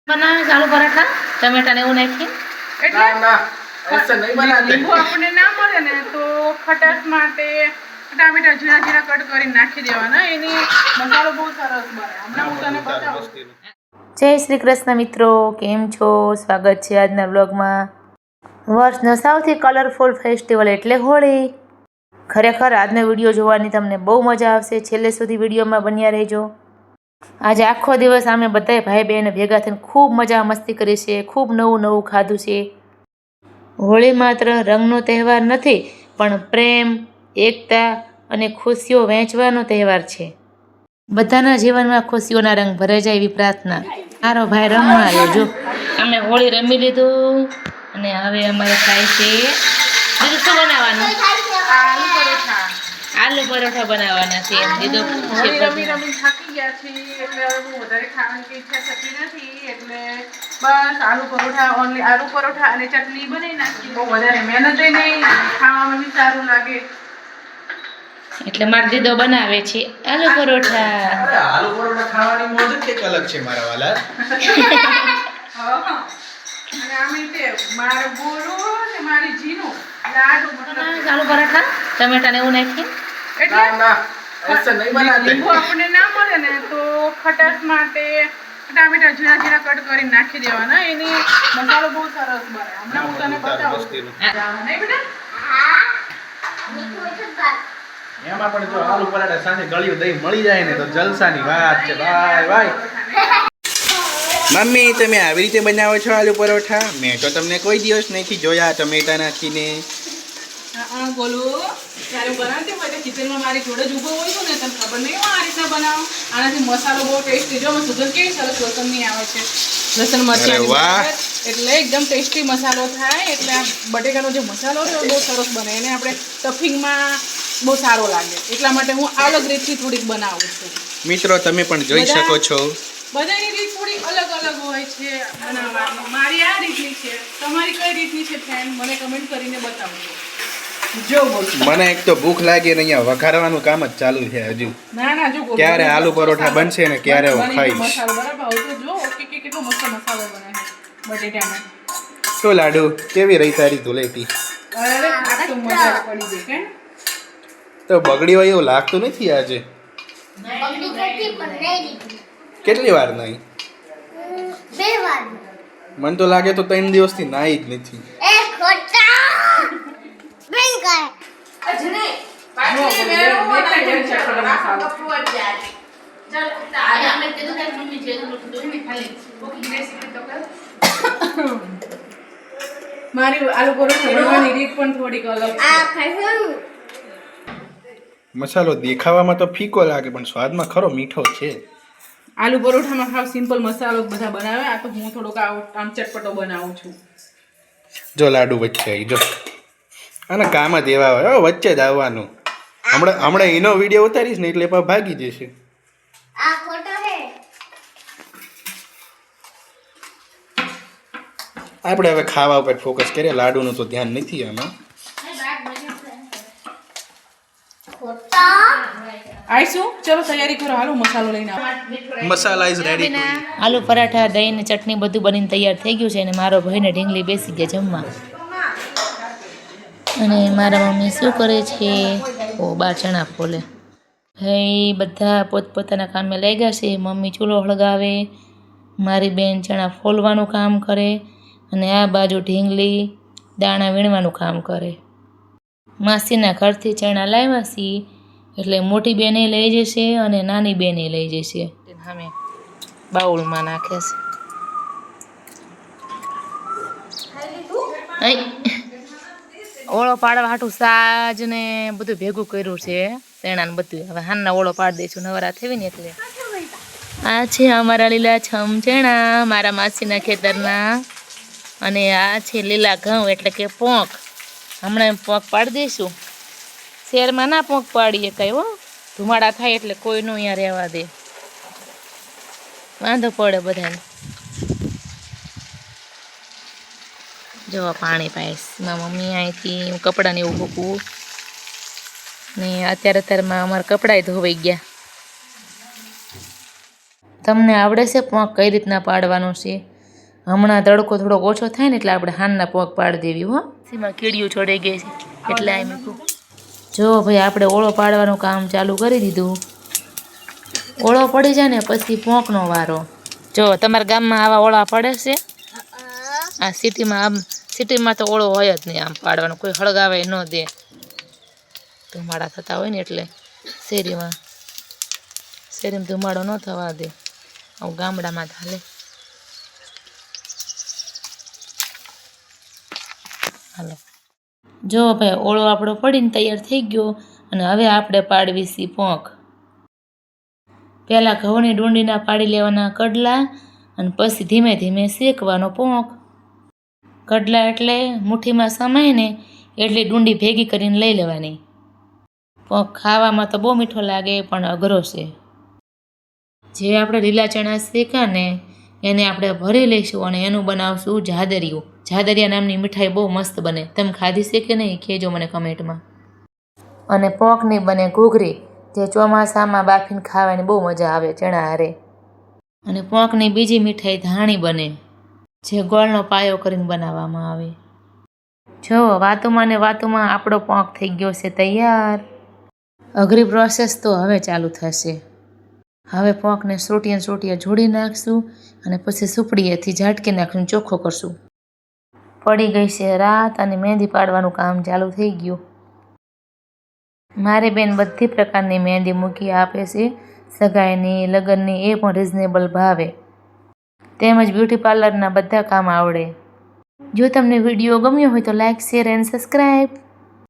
बनावे आलू पराठा टमेटा ने એવું નાખી એટલે ના ऐसे नहीं बनाते લીંબુ આપણે ના મળે ને તો ખટાશ માટે ટામેટા જીરા જીરા કટ કરીને નાખી દેવાના એની મસાલો બહુ સરસ બને હમણાં હું તને બતાવું જય શ્રી કૃષ્ણ મિત્રો, કેમ છો? સ્વાગત છે આજના વ્લોગમાં। વર્ષનો સૌથી કલરફુલ ફેસ્ટિવલ એટલે હોળી। ખરેખર આજનો વિડીયો જોવાની તમને બહુ મજા આવશે, છેલ્લે સુધી વિડીયોમાં બન્યા રહેજો। આજે આખો દિવસ અમે બધાય ભાઈ બહેન ભેગા થઈને ખૂબ મજા મસ્તી કરી છે, ખૂબ નવું નવું ખાધું છે। હોળી માત્ર રંગનો તહેવાર નથી, પણ પ્રેમ, એકતા અને ખુશીઓ વહેંચવાનો તહેવાર છે। બધાના જીવનમાં ખુશીઓના રંગ ભરાઈ જાય એવી પ્રાર્થના। મારો ભાઈ રમવા આવ્યો, જો અમે હોળી રમી લીધું અને હવે અમારે થાય છે બીજું શું બનાવવાનું? આલુ પરોઠા આલુ પરોઠા બનાવવાના છે એમ દીધો હોળી રમી રમી થાકી ગયા છીએ એટલે હવે બહુ વધારે ખાવાની ઈચ્છા થતી નથી એટલે બસ આલુ પરોઠા ઓનલી આલુ પરોઠા અને ચટણી બનાવી નાખી। બહુ વધારે મહેનત નહીં, ખાવામાં બી સારું લાગે એટલે મારો દીદો બનાવે છે આલુ પરોઠા। अरे आलू परोठा खावानी मोज જ કંઈક અલગ છે મારા વાલા હા અને આમે તે મારો બોલો ને મારી જીનો લાડુ મતલબ આલુ પરાઠા ટમેટા ને એવું નાખી એટલે ના ના ऐसे नहीं बनाते લીંબુ આપણે ના મળે ને તો ખટાશ માટે ટામેટા જીરા જીરા કટ કરીને નાખી દેવાના એની મસાલો બહુ સરસ બને હમણાં હું તને બતાવું નહીં બેટા એમાં પણ જો આલુ પરાઠા સાથે ગળ્યું દહીં મળી જાય ને તો જલસાની વાત છે ભાઈ ભાઈ। મમ્મી તમે આવી રીતે બનાવો છો આલુ પરોઠા? મેં તો તમને કોઈ દિવસ નથી જોયા ટમેટા નાખીને। હા બોલું ત્યારે બનાવતી હોય તો કિચનમાં મારી જોડે જ ઊભો હોય છું ને તને ખબર નહીં હું આ રીતના બનાવું। આનાથી મસાલો બહુ ટેસ્ટી જો સુગંધ કેવી સરસ લસણની આવે છે, લસણ મરચાં વાહ! એટલે એકદમ ટેસ્ટી મસાલો થાય એટલે આ બટેકાનો જે મસાલો છે બહુ સરસ બને એને આપણે સ્ટફિંગમાં બહુ સારો લાગે એટલા માટે હું અલગ રીતથી થોડીક બનાવું છું। મિત્રો તમે પણ જોઈ શકો છો બધાની રીત થોડી અલગ અલગ હોય છે બનાવવાની। મારી આ રીતની છે, તમારી કઈ રીતની છે ફ્રેન્ડ મને કમેન્ટ કરીને બતાવજો। જો બોલ મને એક તો ભૂખ લાગી ને અહીંયા વઘારવાનું કામ જ ચાલુ છે હજુ। ના ના જો ક્યારે આલુ પરોઠા બનશે ને ક્યારે હું ખાઈશ। મસાલો બરાબર હવે તો જો કે કેટલો મસ્ત મસાલો બને છે બટેટાનો। તો લાડુ કેવી રહી તારી ધુલેટી? અરે આ તો મજા પડી ગઈ કે તો બગડી હોય એવું લાગતું નથી આજે। કેટલી વાર નહીં? 2 વાર। મને તો લાગે તો 3 દિવસથી નાઈ જ નથી। એ ખોટા બેંકા અજને પાછી મેરો દેખાય છે મસાલો ચલ આને અમે કીધું કે મમ્મી જે તો દોઈને ખાલી ઓકી રેસીપી તો કર। મારી આલુ પરોઠા બનાવવાની રીત પણ થોડીક અલગ છે। આ ખાઈશું મસાલો દેખાવામાં તો ફીકો લાગે પણ સ્વાદમાં ખરો મીઠો છે। આલુ પરોઠામાં ખાવ સિમ્પલ મસાલો બધા બનાવે, આ તો હું થોડોક આમ ચટપટો બનાવું છું। જો લાડુ વચ્ચે આવી જો આના કામ જ એવા હોય વચ્ચે જ આવવાનું। હમણાં એનો વિડીયો ઉતારીશ ને એટલે પણ ભાગી જશે। આ ખોટો હે આપણે હવે ખાવા ઉપર ફોકસ કરીએ, લાડુનું તો ધ્યાન નથી આમાં। ખોટા આઈશું ચલો તૈયારી કરો હાલો મસાલો લઈને આવો। મસાલા ઇઝ રેડી। આલુ પરાઠા, દહીં ને ચટણી બધું બનીને તૈયાર થઈ ગયું છે અને મારો ભાઈને ઢીંગલી બેસી ગયા જમવા। અને મારા મમ્મી શું કરે છે? ઓ બા ચણા ફોલે। ભાઈ બધા પોતપોતાના કામે લાગ્યા છે। મમ્મી ચૂલો હળગાવે, મારી બેન ચણા ફોલવાનું કામ કરે અને આ બાજુ ઢીંગલી દાણા વીણવાનું કામ કરે। માસીના ઘરથી ચણા લાવ્યા છીએ એટલે મોટી બેને લઈ જશે અને નાની બેને લઈ જશે। અમે બાઉલમાં નાખે છે। ઓળો પાડવા હાટું સાજ ને બધું ભેગું કર્યું છે, ચણા ને બધું। હવે હાનના ઓળો પાડી દઈશું નવરા થઈ ને એટલે। આ છે અમારા લીલા છમ ચણા મારા માસીના ખેતરના, અને આ છે લીલા ઘઉં એટલે કે પોંક। હમણાં પોંક પાડી દઈશું। શહેરમાં ના પોંક પાડીએ કઈ હો, ધુમાડા થાય એટલે કોઈનું અહીંયા રહેવા દે, વાંધો પડે બધાને। જો પાણી પાઈશ મારા મમ્મી અહીંથી હું કપડાને એવું મૂકવું ને અત્યારમાં અમારા કપડાં ધોવાઈ ગયા। તમને આવડે છે પોંક કઈ રીતના પાડવાનું છે? હમણાં તડકો થોડોક ઓછો થાય ને એટલે આપણે હાનના પગ પાડી દેવી હો. સીમાં કીડીઓ ચડી ગઈ છે એટલે આ મૂકું. જો ભાઈ આપણે ઓળો પાડવાનું કામ ચાલુ કરી દીધું. ઓળો પડી જાય ને પછી પોંકનો વારો. જો તમારા ગામમાં આવા ઓળા પડે છે? આ સિટીમાં તો ઓળો હોય જ નહીં આમ પાડવાનું, કોઈ હળગાવે ન દે, ધુમાડા થતા હોય ને એટલે શેરીમાં ધુમાડો ન થવા દે, આવું ગામડામાં ચાલે. હાલો જો ભાઈ ઓળો આપણો પડીને તૈયાર થઈ ગયો અને હવે આપણે પાડવી સી પોંક. પહેલાં ઘઉંની ડુંડીના પાડી લેવાના કડલા અને પછી ધીમે ધીમે શેકવાનો પોંક. કડલા એટલે મુઠ્ઠીમાં સમાય ને એટલી ડુંડી ભેગી કરીને લઈ લેવાની. પોંક ખાવામાં તો બહુ મીઠો લાગે પણ અઘરો છે. જે આપણે લીલા ચણા શેકા ને એને આપણે ભરી લઈશું અને એનું બનાવશું જાદરિયું. જાદરિયા નામની મીઠાઈ બહુ મસ્ત બને. તમે ખાધી છે કે નહીં કહેજો મને કમેન્ટમાં. અને પોંકની બને ઘૂઘરી, જે ચોમાસામાં બાફીને ખાવાની બહુ મજા આવે ચણા હારે. અને પોંકની બીજી મીઠાઈ ધાણી બને, જે ગોળનો પાયો કરીને બનાવવામાં આવે. જો વાતુમાં ને વાતુમાં આપણો પોંક થઈ ગયો છે તૈયાર. અઘરી પ્રોસેસ તો હવે ચાલુ થશે. હવે પોંકને સોટિયા જોડી નાખશું અને પછી સુપડીએથી ઝાટકી નાખીને ચોખ્ખો કરશું. પડી ગઈ છે રાત અને મહેંદી પાડવાનું કામ ચાલુ થઈ ગયું. મારી બેન બધી પ્રકારની મહેંદી મૂકી આપે છે, સગાઈની, લગ્નની, એ પણ રિઝનેબલ ભાવે. તેમજ બ્યુટી પાર્લરના બધા કામ આવડે. જો તમને વિડીયો ગમ્યો હોય તો લાઇક, શેર એન્ડ સબસ્ક્રાઈબ.